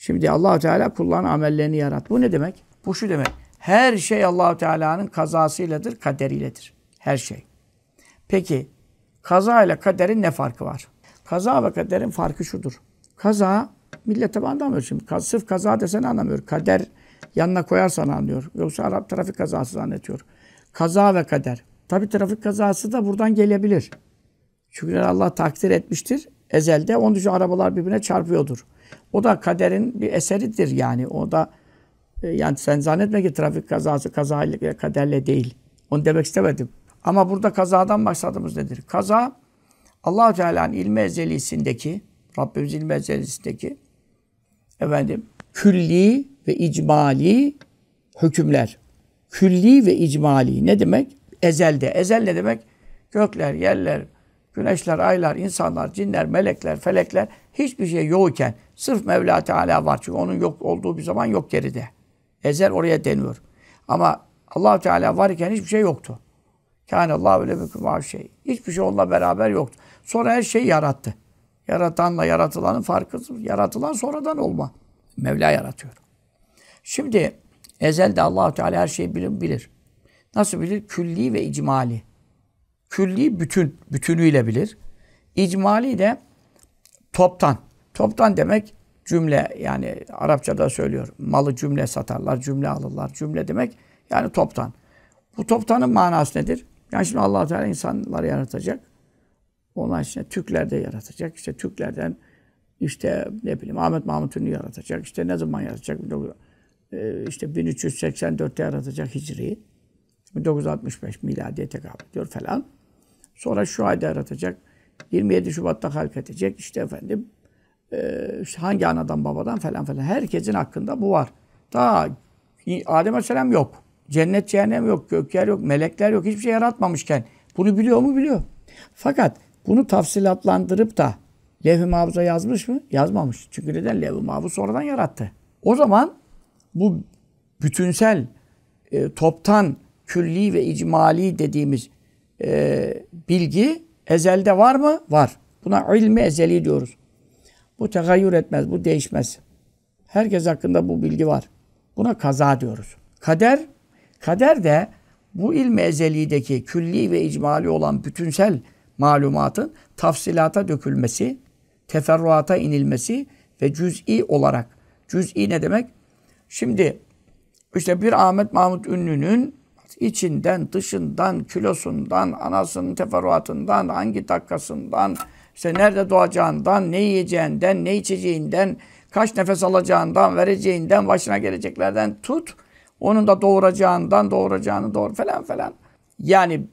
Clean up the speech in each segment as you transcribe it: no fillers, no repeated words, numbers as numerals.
Şimdi Allah-u Teala kulların amellerini yarattı. Bu ne demek? Bu şu demek. Her şey Allah-u Teala'nın kazasıyladır, kaderiledir. Her şey. Peki kaza ile kaderin ne farkı var? Kaza ve kaderin farkı şudur. Kaza millet tabi anlamıyor şimdi. Sırf kaza desen anlamıyor. Kader yanına koyarsan anlıyor. Yoksa Arap trafik kazası zannediyor. Kaza ve kader. Tabi trafik kazası da buradan gelebilir. Çünkü Allah takdir etmiştir. Ezelde onun için arabalar birbirine çarpıyordur. O da kaderin bir eseridir yani. O da yani sen zannetme ki trafik kazası kazayla kaderle değil. Onu demek istemedim. Ama burada kazadan maksadımız nedir? Kaza Allah-u Teala'nın ilmi ezelisindeki, Rabbimiz ilmi ezelisindeki külli ve icmali hükümler. Külli ve icmali ne demek? Ezelde. Ezel ne demek? Gökler, yerler, güneşler, aylar, insanlar, cinler, melekler, felekler hiçbir şey yokken sırf Mevla Teala var. Çünkü onun yok olduğu bir zaman yok geride. Ezel oraya deniyor. Ama Allah Teala var iken hiçbir şey yoktu. Kânallâhu le müküm şey. Hiçbir şey onunla beraber yoktu. Sonra her şeyi yarattı. Yaratanla yaratılanın farkı, yaratılan sonradan olma. Mevla yaratıyor. Şimdi ezelde Allah Teala her şeyi bilir. Nasıl bilir? Külli ve icmali. Külli bütünüyle bilir. İcmali de toptan. Toptan demek cümle, yani Arapçada söylüyor. Malı cümle satarlar, cümle alırlar. Cümle demek yani toptan. Bu toptanın manası nedir? Yani şimdi Allah Teala insanları yaratacak. Ondan işte Türkler yaratacak. İşte Türklerden işte ne bileyim Ahmet Mahmut Ünlü yaratacak. İşte ne zaman yaratacak? İşte 1384'te yaratacak Hicri. 1965 miladiye tekabül ediyor falan. Sonra şu ayda yaratacak. 27 Şubat'ta halk edecek. İşte işte hangi anadan babadan falan. Herkesin hakkında bu var. Daha Adem Aleyhisselam yok. Cennet cehennem yok. Gökler yok. Melekler yok. Hiçbir şey yaratmamışken. Bunu biliyor mu? Biliyor. Fakat bunu tafsilatlandırıp da Levh-i Mahfuz'a yazmış mı? Yazmamış. Çünkü neden? Levh-i Mahfuz sonradan yarattı. O zaman bu bütünsel, toptan, külli ve icmali dediğimiz bilgi ezelde var mı? Var. Buna ilmi ezeli diyoruz. Bu tegayyür etmez, bu değişmez. Herkes hakkında bu bilgi var. Buna kaza diyoruz. Kader de bu ilmi ezelideki külli ve icmali olan bütünsel malumatın tafsilata dökülmesi, teferruata inilmesi ve cüz'i olarak. Cüz'i ne demek? Şimdi işte bir Ahmet Mahmut Ünlü'nün içinden, dışından, kilosundan, anasının teferruatından, hangi dakikasından, işte nerede doğacağından, ne yiyeceğinden, ne içeceğinden, kaç nefes alacağından, vereceğinden, başına geleceklerden tut, onun da doğuracağını doğur falan. Yani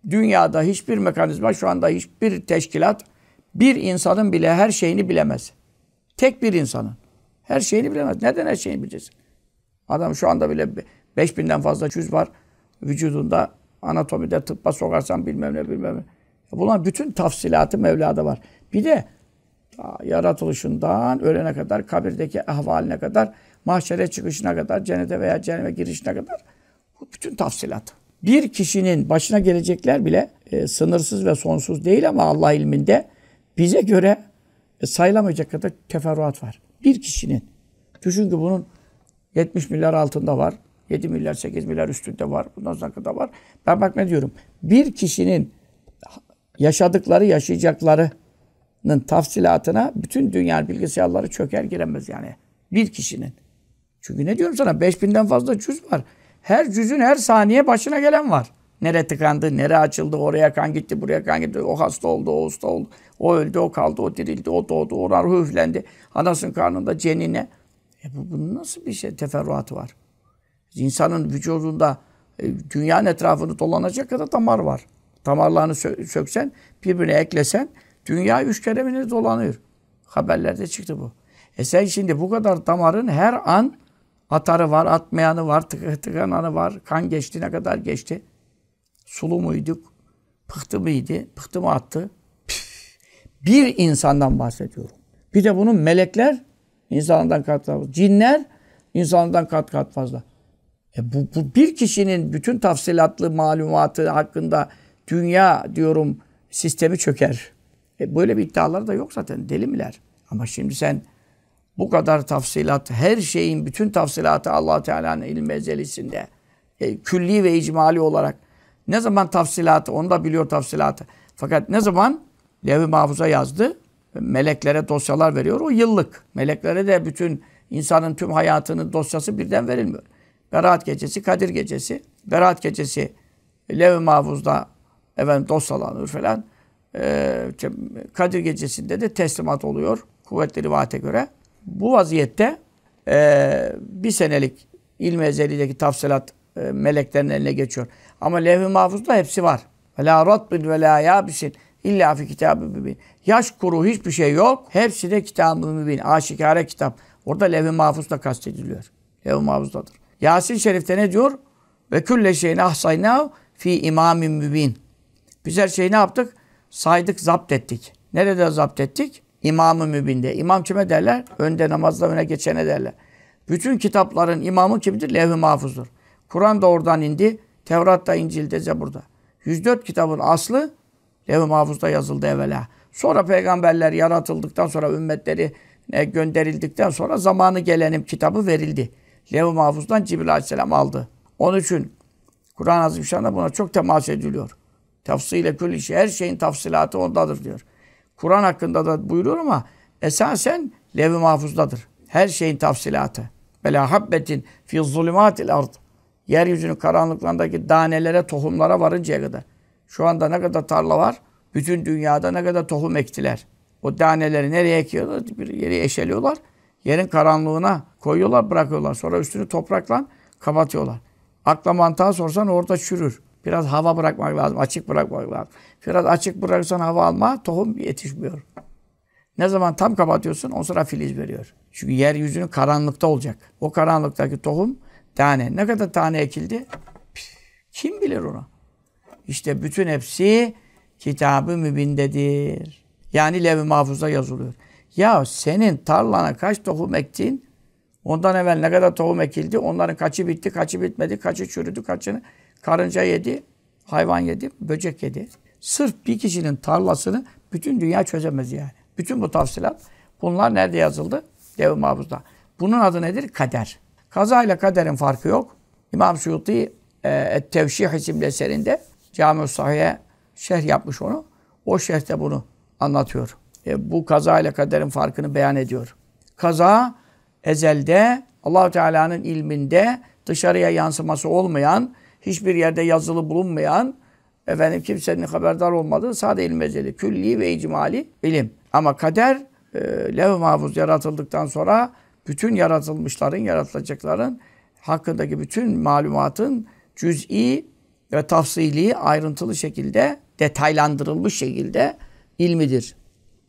dünyada hiçbir mekanizma, şu anda hiçbir teşkilat bir insanın bile her şeyini bilemez. Tek bir insanın her şeyini bilemez. Neden her şeyini bileceksin? Adam şu anda bile 5000'den fazla cüz var vücudunda, anatomide, tıbba sokarsan bilmem ne. Bunlar bütün tafsilatı Mevla'da var. Bir de yaratılışından ölene kadar, kabirdeki ahvaline kadar, mahşere çıkışına kadar, cennete veya cehenneme girişine kadar bu bütün tafsilat. Bir kişinin başına gelecekler bile sınırsız ve sonsuz değil ama Allah ilminde bize göre sayılamayacak kadar teferruat var. Bir kişinin. Düşün ki bunun 70 milyar altında var. 7 milyar, 8 milyar üstünde var. Bundan sonra kadar var. Ben bak ne diyorum. Bir kişinin yaşayacaklarının tafsilatına bütün dünya bilgisayarları çöker giremez yani. Bir kişinin. Çünkü ne diyorum sana? 5000'den fazla cüz var. Her cüzün her saniye başına gelen var. Nere tıkandı, nere açıldı, oraya kan gitti, buraya kan gitti. O hasta oldu, o usta oldu. O öldü, o kaldı, o dirildi, o doğdu, o ruhu üflendi. Anasının karnında cenine. Bunun nasıl bir şey teferruatı var? İnsanın vücudunda dünyanın etrafını dolanacak kadar damar var. Damarlarını söksen, birbirine eklesen dünya 3 kere mi dolanıyor? Haberlerde çıktı bu. Sen şimdi bu kadar damarın her an atarı var, atmayanı var, tıkananı var. Kan geçti, ne kadar geçti? Sulu muyduk? Pıhtı mıydı? Pıhtı mı attı? Bir insandan bahsediyorum. Bir de bunun melekler insandan kat fazla. Cinler insandan kat fazla. Bu bir kişinin bütün tafsilatlı malumatı hakkında dünya diyorum sistemi çöker. Böyle bir iddiaları da yok zaten. Deli miler? Ama şimdi sen Bu kadar tafsilat, her şeyin bütün tafsilatı Allah Teala'nın ilmi ezelisinde. Külli ve icmali olarak. Ne zaman tafsilatı, onu da biliyor tafsilatı. Fakat ne zaman Levh-i Mahfuz'a yazdı, meleklere dosyalar veriyor, o yıllık. Meleklere de bütün insanın tüm hayatının dosyası birden verilmiyor. Berat gecesi, Kadir gecesi. Berat gecesi Levh-i Mahfuz'da dosyalanır falan. Kadir gecesinde de teslimat oluyor kuvvetli rivayete göre. Bu vaziyette bir senelik ilmi ezelideki tafsilat meleklerin eline geçiyor. Ama Levh-i Mahfuz'da hepsi var. Ve la ratbin ve la yabisin illa fi kitab-ı mübin. Yaş kuru hiçbir şey yok. Hepsi de kitab-ı mübin. Aşikare kitap. Orada Levh-i Mahfuz'da kastediliyor. Levh-i Mahfuz'dadır. Yasin Şerif'te ne diyor? Ve külle şeyin ahsaynav fi imamin mübin. Biz her şeyi ne yaptık? Saydık, zapt ettik. Nerede zapt ettik? İmam-ı Mübin'de. İmam kime derler? Önde namazda öne geçene derler. Bütün kitapların imamı kimdir? Levh-i Mahfuz'dur. Kur'an da oradan indi. Tevrat'ta, İncil'de, Zebur'da. 104 kitabın aslı Levh-i Mahfuz'da yazıldı evvela. Sonra peygamberler yaratıldıktan sonra ümmetleri gönderildikten sonra zamanı gelenim kitabı verildi. Levh-i Mahfuz'dan Cibril Aleyhisselam aldı. Onun için Kur'an-ı Azimüşşan'da buna çok temas ediliyor. Tafsile külli şey, her şeyin tafsilatı ondadır diyor. Kur'an hakkında da buyuruyor ama esasen Levh-i Mahfuz'dadır. Her şeyin tafsilatı. Bela habbetin fi zulümatil ard. Yeryüzünün karanlıklarındaki danelere, tohumlara varıncaya kadar. Şu anda ne kadar tarla var? Bütün dünyada ne kadar tohum ektiler. O daneleri nereye ekiyorlar? Bir yere eşeliyorlar. Yerin karanlığına koyuyorlar, bırakıyorlar. Sonra üstünü toprakla kapatıyorlar. Akla mantığa sorsan orada çürür. Biraz hava bırakmak lazım, açık bırakmak lazım. Biraz açık bırakırsan hava alma, tohum yetişmiyor. Ne zaman tam kapatıyorsun, o sıra filiz veriyor. Çünkü yeryüzünün karanlıkta olacak. O karanlıktaki tohum tane. Ne kadar tane ekildi? Kim bilir onu? İşte bütün hepsi Kitab-ı Mübin'dedir. Yani Levh-i Mahfuz'da yazılıyor. Ya senin tarlana kaç tohum ektin? Ondan evvel ne kadar tohum ekildi? Onların kaçı bitti, kaçı bitmedi, kaçı çürüdü, kaçını karınca yedi, hayvan yedi, böcek yedi. Sırf bir kişinin tarlasını bütün dünya çözemez yani. Bütün bu tafsilat, bunlar nerede yazıldı? Levh-i Mahfuz'da. Bunun adı nedir? Kader. Kaza ile kaderin farkı yok. İmam Suyuti Et-Tevşih isimli eserinde Cami-ü Sahih'e şerh yapmış onu. O şerhte bunu anlatıyor. Bu kaza ile kaderin farkını beyan ediyor. Kaza ezelde Allah-u Teala'nın ilminde dışarıya yansıması olmayan, hiçbir yerde yazılı bulunmayan, kimsenin haberdar olmadığı sade ilm ezeli, külli ve icmali ilim. Ama kader, Levh-i Mahfuz yaratıldıktan sonra bütün yaratılmışların, yaratılacakların hakkındaki bütün malumatın cüz'i ve tafsili, ayrıntılı şekilde, detaylandırılmış şekilde ilmidir.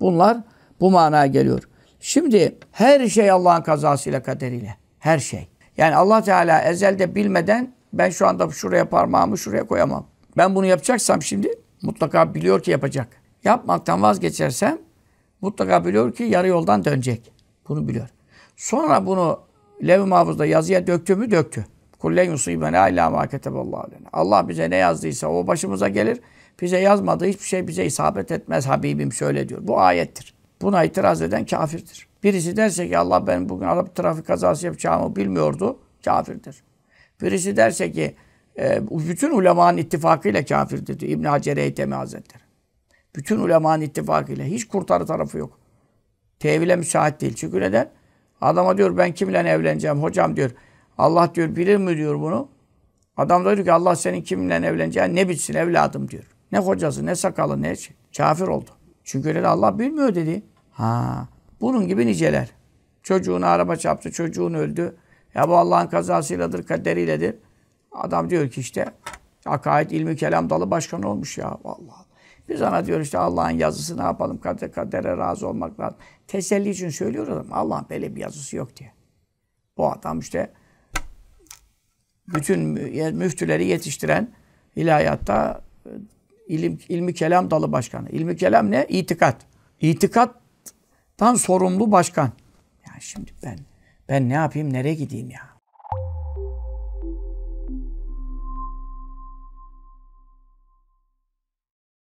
Bunlar bu manaya geliyor. Şimdi her şey Allah'ın kazasıyla, kaderiyle. Her şey. Yani Allah Teala ezelde bilmeden ben şu anda şuraya parmağımı şuraya koyamam. Ben bunu yapacaksam şimdi mutlaka biliyor ki yapacak. Yapmaktan vazgeçersem mutlaka biliyor ki yarı yoldan dönecek. Bunu biliyor. Sonra bunu Levh-i Mahfuz'da yazıya döktü mü? Döktü. Kullen yusibena illa ma keteballahu lena. Allah bize ne yazdıysa o başımıza gelir. Bize yazmadığı hiçbir şey bize isabet etmez Habibim şöyle diyor. Bu ayettir. Buna itiraz eden kafirdir. Birisi derse ki Allah ben bugün araba trafik kazası yapacağımı bilmiyordu. Kafirdir. Birisi derse ki bütün ulemanın ittifakıyla kafirdir diyor İbn Hacer Eytemi Hazretleri. Bütün ulemanın ittifakıyla hiç kurtarı tarafı yok. Tevile müsait değil. Çünkü neden? Adama diyor ben kimle evleneceğim hocam diyor. Allah diyor bilir mi diyor bunu. Adam da diyor ki Allah senin kiminle evleneceğini ne bilsin evladım diyor. Ne hocası, ne sakalı, ne şey. Kafir oldu. Çünkü öyle de Allah bilmiyor dedi. Bunun gibi niceler. Çocuğuna araba çarptı, çocuğun öldü. Ya bu Allah'ın kazasıyladır, kaderiyledir. Adam diyor ki işte akaid ilmi kelam dalı başkan olmuş ya. Vallahi. Biz ona diyor işte Allah'ın yazısı ne yapalım? Kadere razı olmak lazım. Teselli için söylüyor adam. Allah'ın böyle bir yazısı yok diye. Bu adam işte bütün müftüleri yetiştiren ilahiyatta ilmi kelam dalı başkanı. İlmi kelam ne? İtikat. İtikattan sorumlu başkan. Yani şimdi ben ne yapayım, nereye gideyim ya?